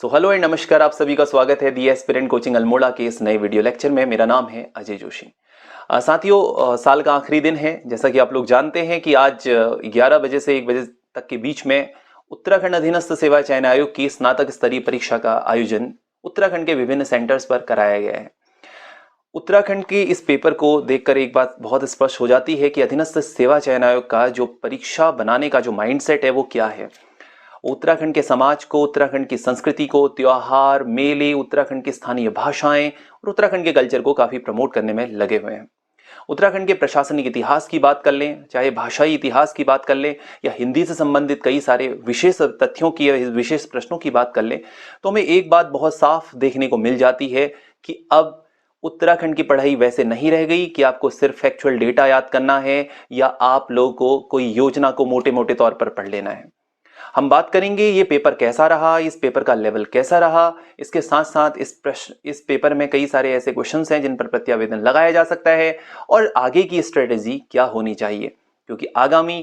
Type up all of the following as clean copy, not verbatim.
Hello and नमस्कार, आप सभी का स्वागत है दी एस्पिरेंट कोचिंग अल्मोड़ा के इस नए वीडियो लेक्चर में। मेरा नाम है अजय जोशी। साथियों, साल का आखिरी दिन है। जैसा कि आप लोग जानते हैं कि आज 11 बजे से 1 बजे तक के बीच में उत्तराखंड अधीनस्थ सेवा चयन आयोग की स्नातक स्तरीय परीक्षा का आयोजन उत्तराखंड के विभिन्न सेंटर्स पर कराया गया है। उत्तराखंड के इस पेपर को देखकर एक बात बहुत स्पष्ट हो जाती है कि अधीनस्थ सेवा चयन आयोग का जो परीक्षा बनाने का जो माइंडसेट है वो क्या है। उत्तराखंड के समाज को, उत्तराखंड की संस्कृति को, त्योहार, मेले, उत्तराखंड की स्थानीय भाषाएं और उत्तराखंड के कल्चर को काफी प्रमोट करने में लगे हुए हैं। उत्तराखंड के प्रशासनिक इतिहास की बात कर लें, चाहे भाषाई इतिहास की बात कर लें, या हिंदी से संबंधित कई सारे विशेष तथ्यों की या विशेष प्रश्नों की बात कर लें, तो हमें एक बात बहुत साफ देखने को मिल जाती है कि अब उत्तराखंड की पढ़ाई वैसे नहीं रह गई कि आपको सिर्फ फैक्चुअल डेटा याद करना है या आप लोगों को कोई योजना को मोटे मोटे तौर पर पढ़ लेना है। हम बात करेंगे ये पेपर कैसा रहा, इस पेपर का लेवल कैसा रहा। इसके साथ साथ इस पेपर में कई सारे ऐसे क्वेश्चंस हैं जिन पर प्रत्यावेदन लगाया जा सकता है और आगे की स्ट्रेटेजी क्या होनी चाहिए, क्योंकि आगामी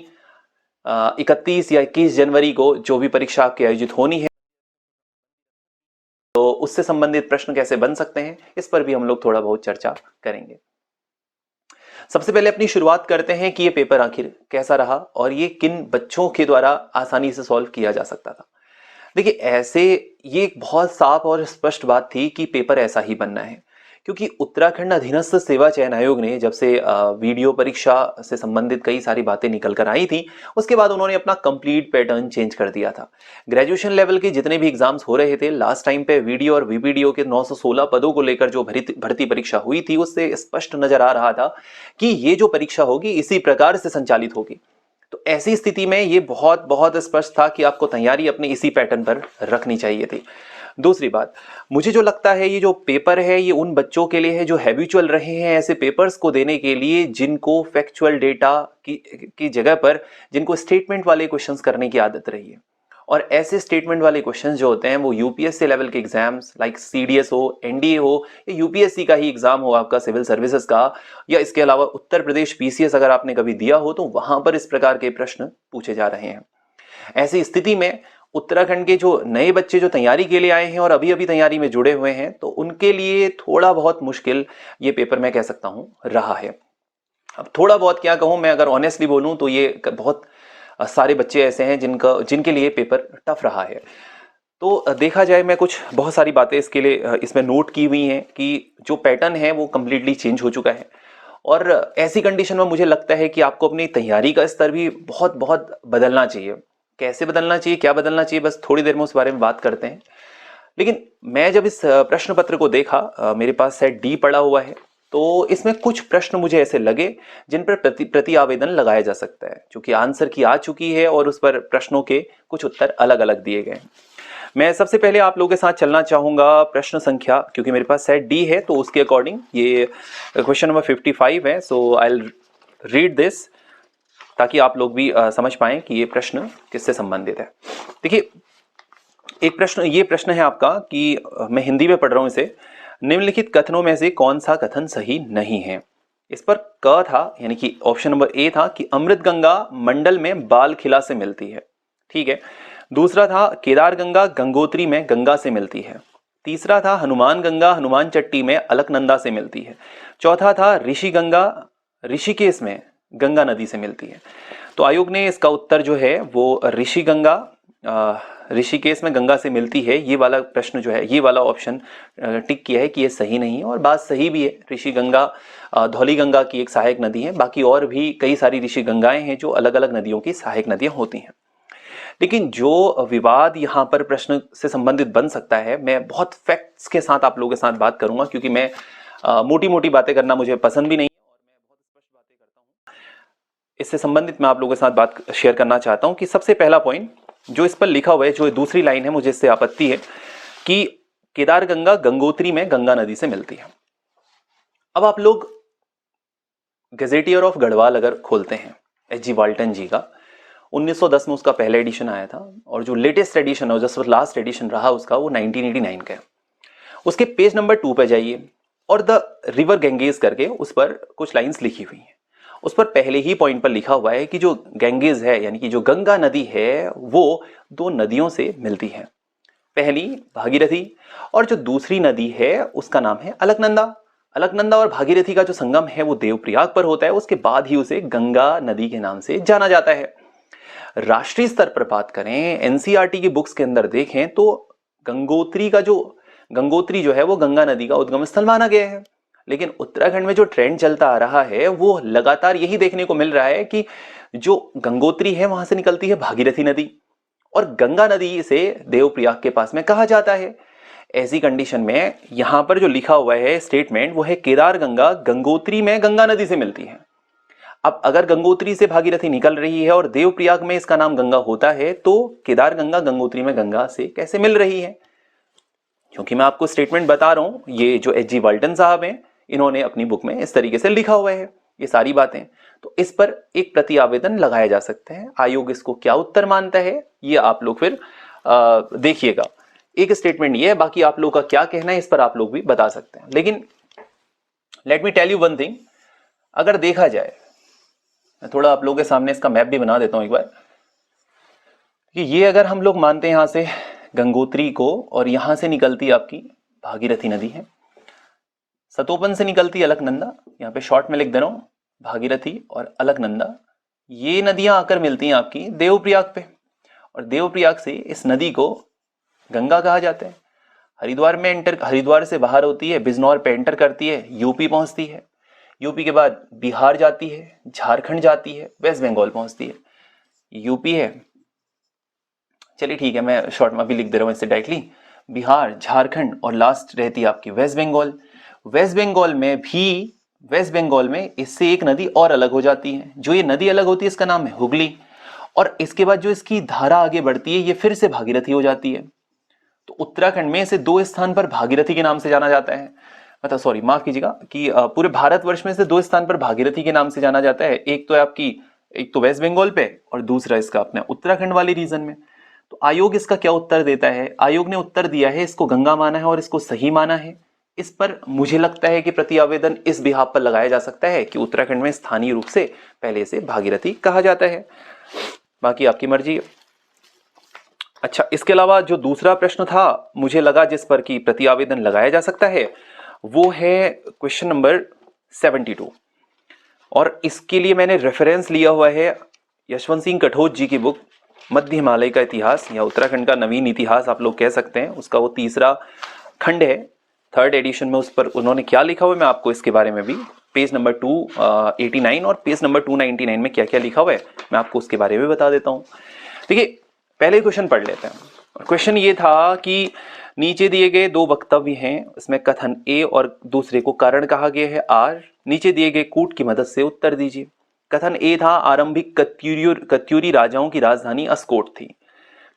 31 या 21 जनवरी को जो भी परीक्षा आपकी आयोजित होनी है तो उससे संबंधित प्रश्न कैसे बन सकते हैं, इस पर भी हम लोग थोड़ा बहुत चर्चा करेंगे। सबसे पहले अपनी शुरुआत करते हैं कि ये पेपर आखिर कैसा रहा और ये किन बच्चों के द्वारा आसानी से सॉल्व किया जा सकता था। देखिए, ऐसे ये एक बहुत साफ और स्पष्ट बात थी कि पेपर ऐसा ही बनना है, क्योंकि उत्तराखंड अधीनस्थ सेवा चयन आयोग ने जब से वीडियो परीक्षा से संबंधित कई सारी बातें निकल कर आई थी, उसके बाद उन्होंने अपना कंप्लीट पैटर्न चेंज कर दिया था। ग्रेजुएशन लेवल के जितने भी एग्जाम्स हो रहे थे, लास्ट टाइम पे वीडियो और वीपीडीओ के 916 पदों को लेकर जो भर्ती परीक्षा हुई थी, उससे स्पष्ट नजर आ रहा था कि ये जो परीक्षा होगी इसी प्रकार से संचालित होगी। तो ऐसी स्थिति में ये बहुत बहुत स्पष्ट था कि आपको तैयारी अपने इसी पैटर्न पर रखनी चाहिए थी। दूसरी बात, मुझे जो लगता है ये जो पेपर है ये उन बच्चों के लिए है जो हैबिचुअल रहे हैं ऐसे पेपर्स को देने के लिए, जिनको फैक्चुअल डेटा की जगह पर जिनको स्टेटमेंट वाले क्वेश्चंस करने की आदत रही है। और ऐसे स्टेटमेंट वाले क्वेश्चंस जो होते हैं वो यूपीएससी लेवल के एग्जाम्स लाइक सीडीएस हो, एनडीए हो, या यूपीएससी का ही एग्जाम हो आपका सिविल सर्विसेज का, या इसके अलावा उत्तर प्रदेश पीसीएस अगर आपने कभी दिया हो तो वहां पर इस प्रकार के प्रश्न पूछे जा रहे हैं। ऐसी स्थिति में उत्तराखंड के जो नए बच्चे जो तैयारी के लिए आए हैं और अभी अभी तैयारी में जुड़े हुए हैं, तो उनके लिए थोड़ा बहुत मुश्किल ये पेपर मैं कह सकता हूं रहा है। अब थोड़ा बहुत क्या कहूं, मैं अगर ऑनेस्टली बोलूं तो ये बहुत सारे बच्चे ऐसे हैं जिनके लिए पेपर टफ रहा है। तो देखा जाए, मैं कुछ बहुत सारी बातें इसके लिए इसमें नोट की हुई हैं कि जो पैटर्न है वो कंप्लीटली चेंज हो चुका है। और ऐसी कंडीशन में मुझे लगता है कि आपको अपनी तैयारी का स्तर भी बहुत बहुत बदलना चाहिए। कैसे बदलना चाहिए, क्या बदलना चाहिए, बस थोड़ी देर में उस बारे में बात करते हैं। लेकिन मैं जब इस प्रश्न पत्र को देखा, मेरे पास सेट डी पड़ा हुआ है, तो इसमें कुछ प्रश्न मुझे ऐसे लगे जिन पर प्रति आवेदन लगाया जा सकता है, क्योंकि आंसर की आ चुकी है और उस पर प्रश्नों के कुछ उत्तर अलग अलग दिए गए हैं। मैं सबसे पहले आप लोगों के साथ चलना चाहूंगा प्रश्न संख्या, क्योंकि मेरे पास सेट डी है तो उसके अकॉर्डिंग ये क्वेश्चन नंबर 55 है। सो आई विल रीड दिस ताकि आप लोग भी समझ पाएं कि ये प्रश्न किससे संबंधित है। देखिए, एक प्रश्न, ये प्रश्न है आपका कि मैं हिंदी में पढ़ रहा हूं इसे। निम्नलिखित कथनों में से कौन सा कथन सही नहीं है। इस पर क था, यानी कि ऑप्शन नंबर ए था कि अमृत गंगा मंडल में बाल खिला से मिलती है। ठीक है। दूसरा था केदार गंगा गंगोत्री में गंगा से मिलती है। तीसरा था हनुमान गंगा हनुमान चट्टी में अलकनंदा से मिलती है। चौथा था ऋषि गंगा ऋषिकेश में गंगा नदी से मिलती है। तो आयोग ने इसका उत्तर जो है वो ऋषि गंगा ऋषिकेश में गंगा से मिलती है, ये वाला प्रश्न जो है, ये वाला ऑप्शन टिक किया है कि ये सही नहीं है। और बात सही भी है। ऋषि गंगा धौली गंगा की एक सहायक नदी है, बाकी और भी कई सारी ऋषि गंगाएं हैं जो अलग अलग नदियों की सहायक नदियां होती हैं। लेकिन जो विवाद यहाँ पर प्रश्न से संबंधित बन सकता है, मैं बहुत फैक्ट्स के साथ आप लोगों के साथ बात करूंगा, क्योंकि मैं मोटी मोटी बातें करना मुझे पसंद भी नहीं है और मैं बहुत स्पष्ट बातें करता हूँ। इससे संबंधित मैं आप लोगों के साथ बात शेयर करना चाहता हूँ कि सबसे पहला पॉइंट जो इस पर लिखा हुआ है, जो दूसरी लाइन है, मुझे इससे आपत्ति है कि केदार गंगा गंगोत्री में गंगा नदी से मिलती है। अब आप लोग गजेटियर ऑफ गढ़वाल अगर खोलते हैं, एच.जी. वाल्टन जी का 1910 में उसका पहला एडिशन आया था, और जो लेटेस्ट एडिशन है, जो लास्ट एडिशन रहा उसका, वो 1989 का है। उसके पेज नंबर 2 पे जाइए और द रिवर गैंगेज करके उस पर कुछ लाइंस लिखी हुई हैं। उस पर पहले ही पॉइंट पर लिखा हुआ है कि जो गैंगेज है, यानी कि जो गंगा नदी है, वो दो नदियों से मिलती है। पहली भागीरथी, और जो दूसरी नदी है उसका नाम है अलकनंदा। अलकनंदा और भागीरथी का जो संगम है वो देवप्रयाग पर होता है, उसके बाद ही उसे गंगा नदी के नाम से जाना जाता है। राष्ट्रीय स्तर पर बात करें, एनसीईआरटी की बुक्स के अंदर देखें तो गंगोत्री जो है वो गंगा नदी का उद्गम स्थल माना गया है। लेकिन उत्तराखंड में जो ट्रेंड चलता आ रहा है वो लगातार यही देखने को मिल रहा है कि जो गंगोत्री है वहां से निकलती है भागीरथी नदी, और गंगा नदी से देवप्रयाग के पास में कहा जाता है। ऐसी कंडीशन में यहां पर जो लिखा हुआ है स्टेटमेंट वो है केदार गंगा गंगोत्री में गंगा नदी से मिलती है। अब अगर गंगोत्री से भागीरथी निकल रही है और देवप्रयाग में इसका नाम गंगा होता है, तो केदार गंगा गंगोत्री में गंगा से कैसे मिल रही है? क्योंकि मैं आपको स्टेटमेंट बता रहा हूं, ये जो एच जी वाल्टन साहब हैं इन्होंने अपनी बुक में इस तरीके से लिखा हुआ है ये सारी बातें। तो इस पर एक प्रति आवेदन लगाया जा सकता है। आयोग इसको क्या उत्तर मानता है ये आप लोग फिर देखिएगा। एक स्टेटमेंट ये है, बाकी आप लोग का क्या कहना है इस पर आप लोग भी बता सकते हैं। लेकिन let me tell you one thing, अगर देखा जाए, मैं थोड़ा आप लोगों के सामने इसका मैप भी बना देता हूं एक बार, कि ये अगर हम लोग मानते हैं यहां से गंगोत्री को, और यहां से निकलती आपकी भागीरथी नदी है, सतोपन से निकलती अलकनंदा, यहाँ पे शॉर्ट में लिख दे रहा हूं भागीरथी और अलकनंदा, ये नदियां आकर मिलती हैं आपकी देवप्रयाग पे, और देवप्रयाग से इस नदी को गंगा कहा जाता है। हरिद्वार से बाहर होती है, बिजनौर पे एंटर करती है, यूपी पहुंचती है, यूपी के बाद बिहार जाती है, झारखंड जाती है, वेस्ट बंगाल पहुंचती है। यूपी है, चलिए ठीक है मैं शॉर्ट में भी लिख दे रहा हूं इससे डायरेक्टली, बिहार, झारखंड और लास्ट रहती है आपकी वेस्ट बंगाल। वेस्ट बंगाल में इससे एक नदी और अलग हो जाती है, जो ये नदी अलग होती है इसका नाम है हुगली, और इसके बाद जो इसकी धारा आगे बढ़ती है ये फिर से भागीरथी हो जाती है। तो उत्तराखंड में इसे 2 स्थान पर भागीरथी के नाम से जाना जाता है, मतलब सॉरी माफ कीजिएगा कि पूरे भारतवर्ष में से 2 स्थान पर भागीरथी के नाम से जाना जाता है। एक तो वेस्ट बंगाल पे और दूसरा इसका अपने उत्तराखंड वाले रीजन में। तो आयोग इसका क्या उत्तर देता है? आयोग ने उत्तर दिया है इसको गंगा माना है और इसको सही माना है। इस पर मुझे लगता है कि प्रति आवेदन इस बिहाफ पर लगाया जा सकता है कि उत्तराखंड में स्थानीय रूप से पहले से भागीरथी कहा जाता है। बाकी आपकी मर्जी। अच्छा, इसके अलावा जो दूसरा प्रश्न था मुझे लगा जिस पर कि प्रति आवेदन लगाया जा सकता है वो है क्वेश्चन नंबर 72, और इसके लिए मैंने रेफरेंस लिया हुआ है यशवंत सिंह कठोच जी की बुक मध्य हिमालय का इतिहास या उत्तराखंड का नवीन इतिहास आप लोग कह सकते हैं। उसका वो 3रा खंड है, 3rd एडिशन में। उस पर उन्होंने क्या लिखा हुआ है मैं आपको इसके बारे में भी, पेज नंबर 289 और पेज नंबर 299 में क्या क्या लिखा हुआ है मैं आपको उसके बारे में बता देता हूँ। देखिए पहले क्वेश्चन पढ़ लेते हैं। क्वेश्चन ये था कि नीचे दिए गए 2 वक्तव्य हैं, इसमें कथन ए और दूसरे को कारण कहा गया है आर। नीचे दिए गए कूट की मदद से उत्तर दीजिए। कथन ए था आरंभिक कत्यूरी राजाओं की राजधानी अस्कोट थी।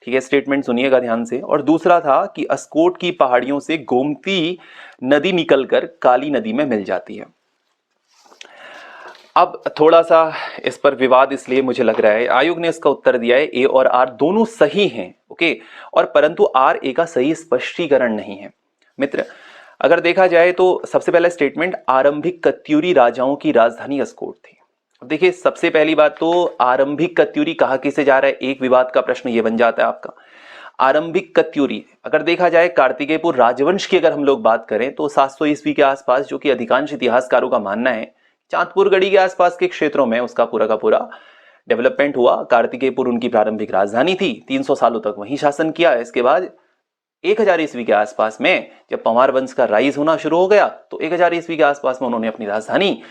ठीक है, स्टेटमेंट सुनिएगा ध्यान से। और दूसरा था कि अस्कोट की पहाड़ियों से गोमती नदी निकलकर काली नदी में मिल जाती है। अब थोड़ा सा इस पर विवाद इसलिए मुझे लग रहा है, आयोग ने इसका उत्तर दिया है ए और आर दोनों सही हैं, ओके, और परंतु आर ए का सही स्पष्टीकरण नहीं है। मित्र, अगर देखा जाए तो सबसे पहला स्टेटमेंट आरंभिक कत्यूरी राजाओं की राजधानी अस्कोट थी। देखिए सबसे पहली बात तो आरंभिक कत्यूरी कहा किसे जा रहा है, एक विवाद का प्रश्न ये बन जाता है आपका। आरंभिक कत्यूरी अगर देखा जाए कार्तिकेयपुर राजवंश की अगर हम लोग बात करें तो 700 ईस्वी के आसपास, जो कि अधिकांश इतिहासकारों का मानना है, चांदपुर गढ़ी के आसपास के क्षेत्रों में उसका पूरा का पूरा डेवलपमेंट हुआ। कार्तिकेयपुर उनकी प्रारंभिक राजधानी थी, 300 सालों तक वहीं शासन किया। इसके बाद 1000 ईस्वी के आसपास में जब पंवार वंश का राइज होना शुरू हो गया तो 1000 ईस्वी के आसपास में उन्होंने अपनी राजधानी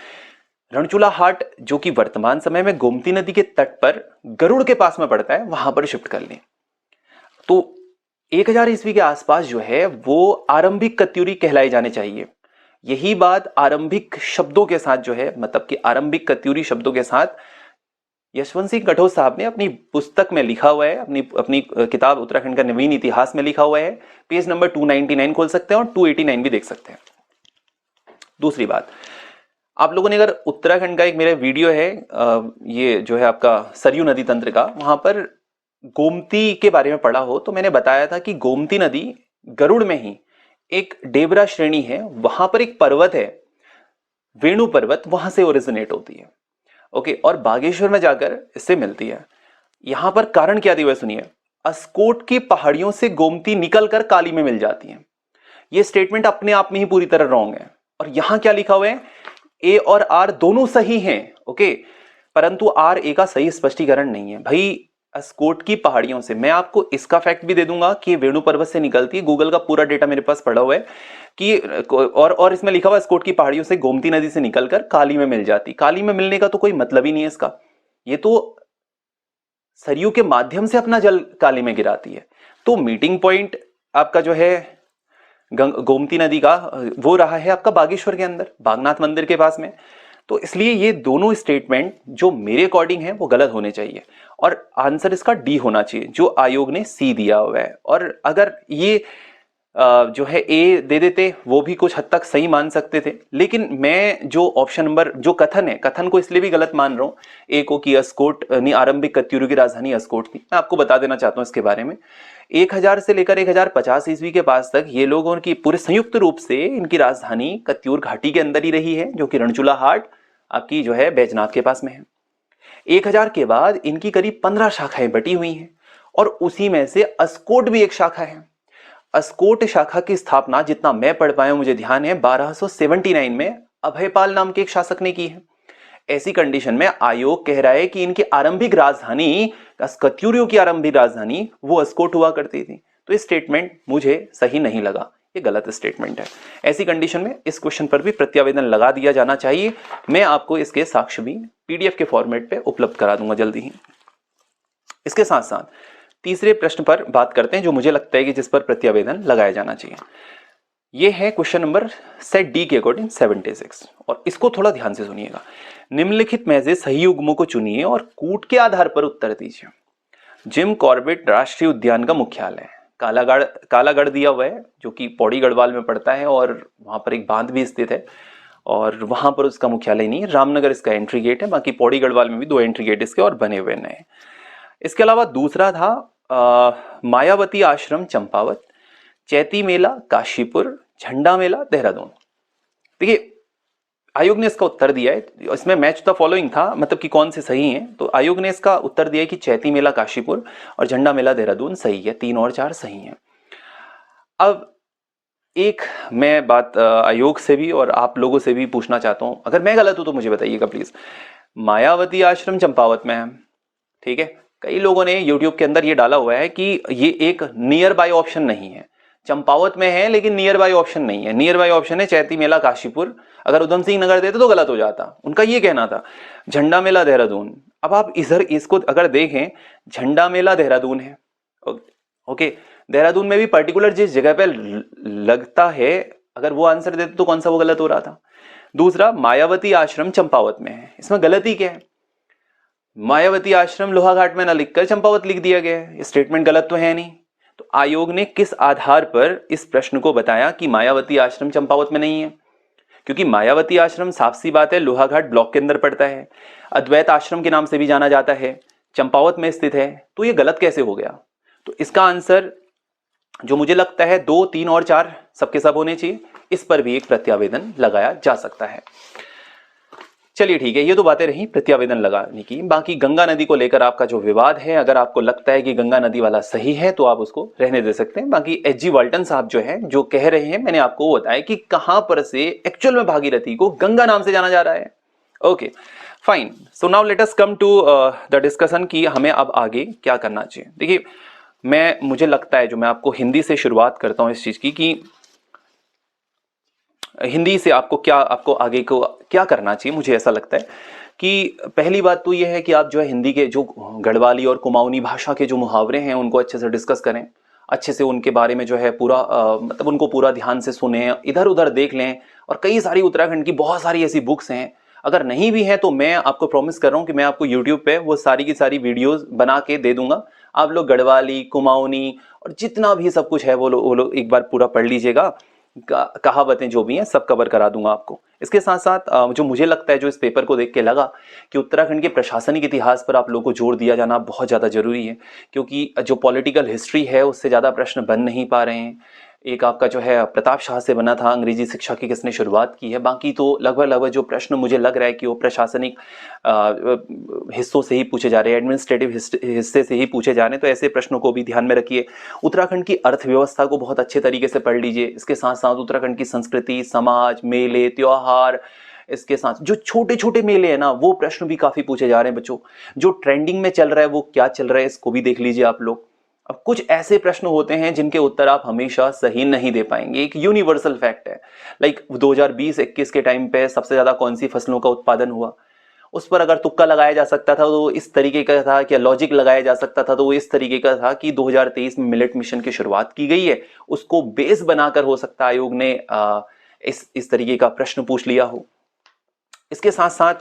रणचूला हाट, जो कि वर्तमान समय में गोमती नदी के तट पर गरुड़ के पास में पड़ता है, वहां पर शिफ्ट कर ली। तो 1000 ईस्वी के आसपास जो है वो आरंभिक कत्यूरी कहलाए जाने चाहिए। यही बात आरंभिक शब्दों के साथ जो है, मतलब कि आरंभिक कत्यूरी शब्दों के साथ यशवंत सिंह कठोच साहब ने अपनी पुस्तक में लिखा हुआ है, अपनी किताब उत्तराखंड का नवीन इतिहास में लिखा हुआ है। पेज नंबर 299 खोल सकते हैं और 289 भी देख सकते हैं। दूसरी बात, आप लोगों ने अगर उत्तराखंड का एक मेरा वीडियो है ये जो है आपका सरयू नदी तंत्र का, वहां पर गोमती के बारे में पढ़ा हो तो मैंने बताया था कि गोमती नदी गरुड़ में ही एक डेबरा श्रेणी है, वहां पर एक पर्वत है वेणु पर्वत, वहां से ओरिजिनेट होती है, ओके, और बागेश्वर में जाकर इससे मिलती है। यहां पर कारण क्या दिया सुनिए। अस्कोट की पहाड़ियों से गोमती निकलकर काली में मिल जाती है। ये स्टेटमेंट अपने आप में ही पूरी तरह रॉन्ग है। और यहां क्या लिखा हुआ है, ए और आर दोनों सही हैं, ओके, परंतु आर ए का सही स्पष्टीकरण नहीं है। भाई अस्कोट की पहाड़ियों से, मैं आपको इसका फैक्ट भी दे दूंगा कि वेणु पर्वत से निकलती है, गूगल का पूरा डेटा मेरे पास पड़ा हुआ है कि और इसमें लिखा हुआ है अस्कोट की पहाड़ियों से गोमती नदी से निकलकर काली में मिल जाती। काली में मिलने का तो कोई मतलब ही नहीं है इसका, ये तो सरयू के माध्यम से अपना जल काली में गिराती है। तो मीटिंग पॉइंट आपका जो है गोमती नदी का वो रहा है आपका बागेश्वर के अंदर, बागनाथ मंदिर के पास में। तो इसलिए ये दोनों स्टेटमेंट जो मेरे अकॉर्डिंग है वो गलत होने चाहिए और आंसर इसका डी होना चाहिए जो आयोग ने सी दिया हुआ है। और अगर ये जो है ए दे देते वो भी कुछ हद तक सही मान सकते थे, लेकिन मैं जो ऑप्शन नंबर जो कथन है, कथन को इसलिए भी गलत मान रहा हूं ए को कि अस्कोट नहीं आरंभिक कत्यूरों की राजधानी अस्कोट थी। मैं आपको बता देना चाहता हूं इसके बारे में, 1000 से लेकर 1050 ईस्वी के पास तक ये लोगों की पूरे संयुक्त रूप से इनकी राजधानी कत्यूर घाटी के अंदर ही रही है, जो कि रणचूला हाट आपकी जो है बैजनाथ के पास में है। 1000 के बाद इनकी करीब 15 शाखाएं बटी हुई हैं और उसी में से अस्कोट भी एक शाखा है। अस्कोट शाखा की स्थापना जितना मैं पढ़ पाया मुझे ध्यान है 1279 में अभयपाल नाम के एक शासक ने की है। ऐसी कंडीशन में आयोग कह रहा है कि इनकी आरंभिक राजधानी कत्यूरियों की आरंभिक राजधानी वो अस्कोट हुआ करती थी। तो ये स्टेटमेंट मुझे सही नहीं लगा, ये गलत स्टेटमेंट है। ऐसी कंडीशन में इस क्वेश्चन पर भी प्रत्यावेदन लगा दिया जाना चाहिए। मैं आपको इसके साक्ष्य भी पीडीएफ के फॉर्मेट पे उपलब्ध करा दूंगा जल्दी ही। इसके साथ साथ तीसरे प्रश्न पर बात करते हैं जो मुझे लगता है कि जिस पर प्रत्यावेदन लगाया जाना चाहिए। यह है क्वेश्चन नंबर सेट डी के अकॉर्डिंग 76 और इसको थोड़ा ध्यान से सुनिएगा। निम्नलिखित में से सही युग्मों को चुनिए और कूट के आधार पर उत्तर दीजिए। जिम कॉर्बेट राष्ट्रीय उद्यान का मुख्यालय कालागढ़ दिया हुआ है जो कि पौड़ी गढ़वाल में पड़ता है और वहां पर एक बांध भी स्थित है और वहां पर उसका मुख्यालय नहीं है। रामनगर इसका एंट्री गेट है, बाकी पौड़ी गढ़वाल में भी 2 एंट्री गेट इसके और बने हुए नए। इसके अलावा दूसरा था मायावती आश्रम चंपावत, चैती मेला काशीपुर, झंडा मेला देहरादून। देखिए आयोग ने इसका उत्तर दिया है, इसमें मैच द फॉलोइंग था, मतलब कि कौन से सही हैं। तो आयोग ने इसका उत्तर दिया है कि चैती मेला काशीपुर और झंडा मेला देहरादून सही है, 3 और 4 सही हैं। अब एक मैं बात आयोग से भी और आप लोगों से भी पूछना चाहता हूं, अगर मैं गलत हूं तो मुझे बताइएगा प्लीज। मायावती आश्रम चंपावत में है, ठीक है। कई लोगों ने यूट्यूब के अंदर ये डाला हुआ है कि ये एक नियर बाय ऑप्शन नहीं है, चंपावत में है लेकिन नियर बाय ऑप्शन नहीं है। नियर बाय ऑप्शन है चैती मेला काशीपुर, अगर उधम सिंह नगर देते तो गलत हो जाता, उनका ये कहना था। झंडा मेला देहरादून, अब आप इधर इसको अगर देखें झंडा मेला देहरादून है, ओके, देहरादून में भी पर्टिकुलर जिस जगह पे लगता है अगर वो आंसर देते तो कौन सा वो गलत हो रहा था। दूसरा मायावती आश्रम चंपावत में है, इसमें गलती क्या है, मायावती आश्रम लोहाघाट में ना लिखकर चंपावत लिख दिया गया है, स्टेटमेंट गलत तो है नहीं। तो आयोग ने किस आधार पर इस प्रश्न को बताया कि मायावती आश्रम चंपावत में नहीं है, क्योंकि मायावती आश्रम साफ सी बात है लोहाघाट ब्लॉक के अंदर पड़ता है, अद्वैत आश्रम के नाम से भी जाना जाता है, चंपावत में स्थित है, तो ये गलत कैसे हो गया। तो इसका आंसर जो मुझे लगता है 2, 3 और 4 सबके सब होने चाहिए। इस पर भी एक प्रत्यावेदन लगाया जा सकता है। चलिए ठीक है, ये तो बातें रही प्रत्यावेदन लगाने की। बाकी गंगा नदी को लेकर आपका जो विवाद है, अगर आपको लगता है कि गंगा नदी वाला सही है तो आप उसको रहने दे सकते हैं। बाकी एच.जी. वाल्टन साहब जो है जो कह रहे हैं, मैंने आपको बताया कि कहां पर से एक्चुअल में भागीरथी को गंगा नाम से जाना जा रहा है। Okay fine, so now let us come to the discussion कि हमें अब आगे क्या करना चाहिए। देखिए मुझे लगता है जो मैं आपको हिंदी से शुरुआत करता हूं इस चीज की कि हिंदी से आपको आगे को क्या करना चाहिए। मुझे ऐसा लगता है कि पहली बात तो यह है कि आप जो है हिंदी के जो गढ़वाली और कुमाऊनी भाषा के जो मुहावरे हैं उनको अच्छे से डिस्कस करें, अच्छे से उनके बारे में जो है पूरा मतलब उनको पूरा ध्यान से सुने, इधर उधर देख लें। और कई सारी उत्तराखंड की बहुत सारी ऐसी बुक्स हैं, अगर नहीं भी है तो मैं आपको प्रॉमिस कर रहा हूं कि मैं आपको यूट्यूब पे वो सारी की सारी वीडियोस बना के दे दूंगा। आप लोग गढ़वाली कुमाऊनी और जितना भी सब कुछ है वो लोग एक बार पूरा पढ़ लीजिएगा, कहावतें जो भी हैं सब कवर करा दूंगा आपको। इसके साथ साथ जो मुझे लगता है, जो इस पेपर को देख के लगा कि उत्तराखंड के प्रशासनिक इतिहास पर आप लोगों को जोर दिया जाना बहुत ज़्यादा जरूरी है, क्योंकि जो पॉलिटिकल हिस्ट्री है उससे ज़्यादा प्रश्न बन नहीं पा रहे हैं। एक आपका जो है प्रताप शाह से बना था, अंग्रेजी शिक्षा की किसने शुरुआत की है। बाकी तो लगभग जो प्रश्न मुझे लग रहा है कि वो प्रशासनिक हिस्सों से ही पूछे जा रहे हैं, एडमिनिस्ट्रेटिव हिस्से से ही पूछे जा रहे हैं, तो ऐसे प्रश्नों को भी ध्यान में रखिए। उत्तराखंड की अर्थव्यवस्था को बहुत अच्छे तरीके से पढ़ लीजिए। इसके साथ साथ उत्तराखंड की संस्कृति, समाज, मेले, त्योहार, इसके साथ जो छोटे छोटे मेले हैं ना, वो प्रश्न भी काफी पूछे जा रहे हैं बच्चों। जो ट्रेंडिंग में चल रहा है वो क्या चल रहा है, इसको भी देख लीजिए आप लोग। अब कुछ ऐसे प्रश्न होते हैं जिनके उत्तर आप हमेशा सही नहीं दे पाएंगे, एक यूनिवर्सल फैक्ट है। लाइक 2020-21 के टाइम पे सबसे ज्यादा कौन सी फसलों का उत्पादन हुआ, उस पर अगर तुक्का लगाया जा सकता था तो इस तरीके का था, क्या लॉजिक लगाया जा सकता था तो वो इस तरीके का था कि 2023 में मिलेट मिशन की शुरुआत की गई है, उसको बेस बनाकर हो सकता है आयोग ने इस तरीके का प्रश्न पूछ लिया हो। इसके साथ साथ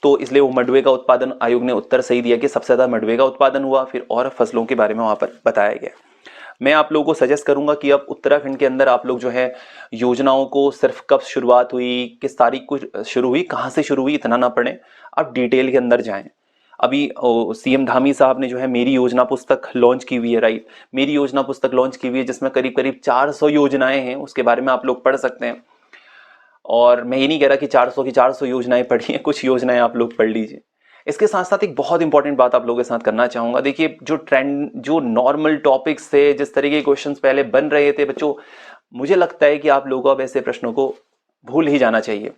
तो इसलिए वो मंडुवे का उत्पादन, आयोग ने उत्तर सही दिया कि सबसे ज्यादा मंडुवे का उत्पादन हुआ, फिर और फसलों के बारे में वहां पर बताया गया। मैं आप लोगों को सजेस्ट करूंगा कि अब उत्तराखंड के अंदर आप लोग जो है योजनाओं को सिर्फ कब शुरुआत हुई, किस तारीख को शुरू हुई, कहां से शुरू हुई, इतना ना पढ़ें, आप डिटेल के अंदर जाएं। अभी सीएम धामी साहब ने जो है मेरी योजना पुस्तक लॉन्च की हुई है, राइट, मेरी योजना पुस्तक लॉन्च की हुई है, जिसमें करीब करीब 400 योजनाएं हैं, उसके बारे में आप लोग पढ़ सकते हैं। और मैं ये नहीं कह रहा कि 400 की 400 योजनाएं पढ़ी हैं, कुछ योजनाएं आप लोग पढ़ लीजिए। इसके साथ साथ एक बहुत इंपॉर्टेंट बात आप लोगों के साथ करना चाहूंगा। देखिए, जो ट्रेंड, जो नॉर्मल टॉपिक्स थे, जिस तरीके के क्वेश्चंस पहले बन रहे थे बच्चों, मुझे लगता है कि आप लोगों को अब ऐसे प्रश्नों को भूल ही जाना चाहिए,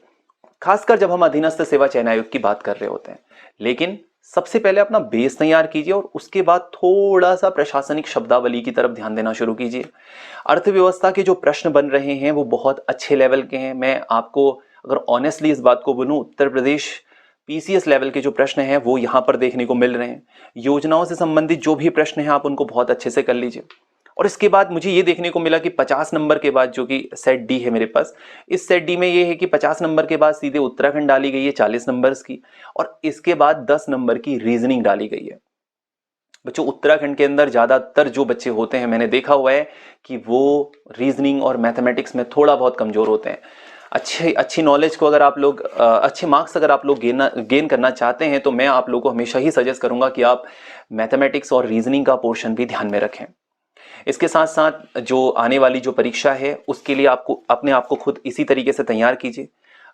खासकर जब हम अधीनस्थ सेवा चयन आयोग की बात कर रहे होते हैं। लेकिन सबसे पहले अपना बेस तैयार कीजिए और उसके बाद थोड़ा सा प्रशासनिक शब्दावली की तरफ ध्यान देना शुरू कीजिए। अर्थव्यवस्था के जो प्रश्न बन रहे हैं वो बहुत अच्छे लेवल के हैं। मैं आपको अगर ऑनेस्टली इस बात को बोलूं, उत्तर प्रदेश पीसीएस लेवल के जो प्रश्न हैं वो यहां पर देखने को मिल रहे हैं। योजनाओं से संबंधित जो भी प्रश्न हैं आप उनको बहुत अच्छे से कर लीजिए। और इसके बाद मुझे ये देखने को मिला कि 50 नंबर के बाद, जो कि सेट डी है मेरे पास, इस सेट डी में ये है कि 50 नंबर के बाद सीधे उत्तराखंड डाली गई है 40 नंबर्स की, और इसके बाद 10 नंबर की रीजनिंग डाली गई है। बच्चों, उत्तराखंड के अंदर ज्यादातर जो बच्चे होते हैं, मैंने देखा हुआ है कि वो रीजनिंग और मैथमेटिक्स में थोड़ा बहुत कमजोर होते हैं। अच्छी नॉलेज को अगर आप लोग, अच्छे मार्क्स अगर आप लोग गेन करना चाहते हैं, तो मैं आप लोगों को हमेशा ही सजेस्ट करूंगा कि आप मैथमेटिक्स और रीजनिंग का पोर्शन भी ध्यान में रखें। इसके साथ साथ जो आने वाली जो परीक्षा है उसके लिए आपको अपने आप को खुद इसी तरीके से तैयार कीजिए।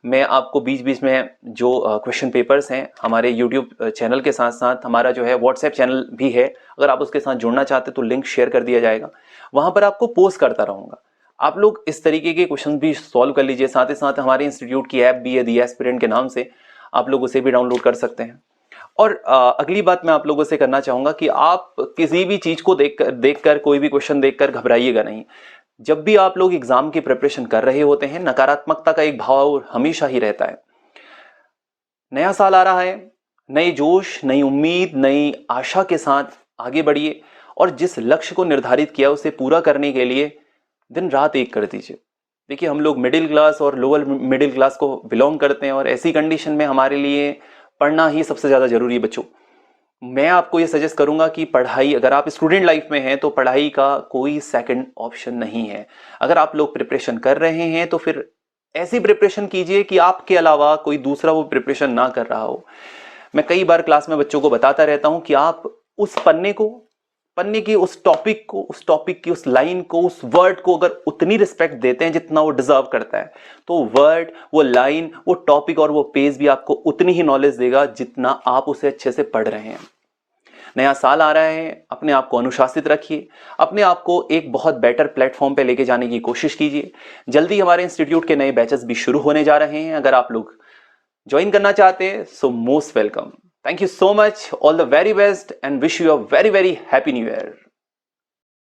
मैं आपको बीच बीच में जो क्वेश्चन पेपर्स हैं, हमारे यूट्यूब चैनल के साथ साथ हमारा जो है व्हाट्सएप चैनल भी है, अगर आप उसके साथ जुड़ना चाहते तो लिंक शेयर कर दिया जाएगा, वहां पर आपको पोस्ट करता रहूंगा। आप लोग इस तरीके के क्वेश्चन भी सॉल्व कर लीजिए। साथ ही साथ हमारे इंस्टीट्यूट की ऐप भी है, दी एस्पिरेंट के नाम से, आप लोग उसे भी डाउनलोड कर सकते हैं। और अगली बात मैं आप लोगों से करना चाहूंगा कि आप किसी भी चीज को देखकर कोई भी क्वेश्चन देखकर घबराइएगा नहीं। जब भी आप लोग एग्जाम की प्रिपरेशन कर रहे होते हैं, नकारात्मकता का एक भाव हमेशा ही रहता है। नया साल आ रहा है, नए जोश, नई उम्मीद, नई आशा के साथ आगे बढ़िए और जिस लक्ष्य को निर्धारित किया उसे पूरा करने के लिए दिन रात एक कर दीजिए। देखिए, हम लोग मिडिल क्लास और लोअर मिडिल क्लास को बिलोंग करते हैं और ऐसी कंडीशन में हमारे लिए पढ़ना ही सबसे ज्यादा जरूरी है बच्चों। मैं आपको ये सजेस्ट करूंगा कि पढ़ाई, अगर आप स्टूडेंट लाइफ में हैं तो पढ़ाई का कोई सेकंड ऑप्शन नहीं है। अगर आप लोग प्रिपरेशन कर रहे हैं तो फिर ऐसी प्रिपरेशन कीजिए कि आपके अलावा कोई दूसरा वो प्रिपरेशन ना कर रहा हो। मैं कई बार क्लास में बच्चों को बताता रहता हूं कि आप उस पन्ने की उस टॉपिक को, उस टॉपिक की उस लाइन को, उस वर्ड को अगर उतनी रिस्पेक्ट देते हैं जितना वो डिजर्व करता है, तो वर्ड, वो लाइन, वो टॉपिक और वो पेज भी आपको उतनी ही नॉलेज देगा जितना आप उसे अच्छे से पढ़ रहे हैं। नया साल आ रहा है, अपने आप को अनुशासित रखिए, अपने आप को एक बहुत बेटर प्लेटफॉर्म पे लेके जाने की कोशिश कीजिए। जल्दी हमारे इंस्टीट्यूट के नए बैचेस भी शुरू होने जा रहे हैं। अगर आप लोग ज्वाइन करना चाहते हैं so most welcome. Thank you so much. All the very best and wish you a very, very happy new year.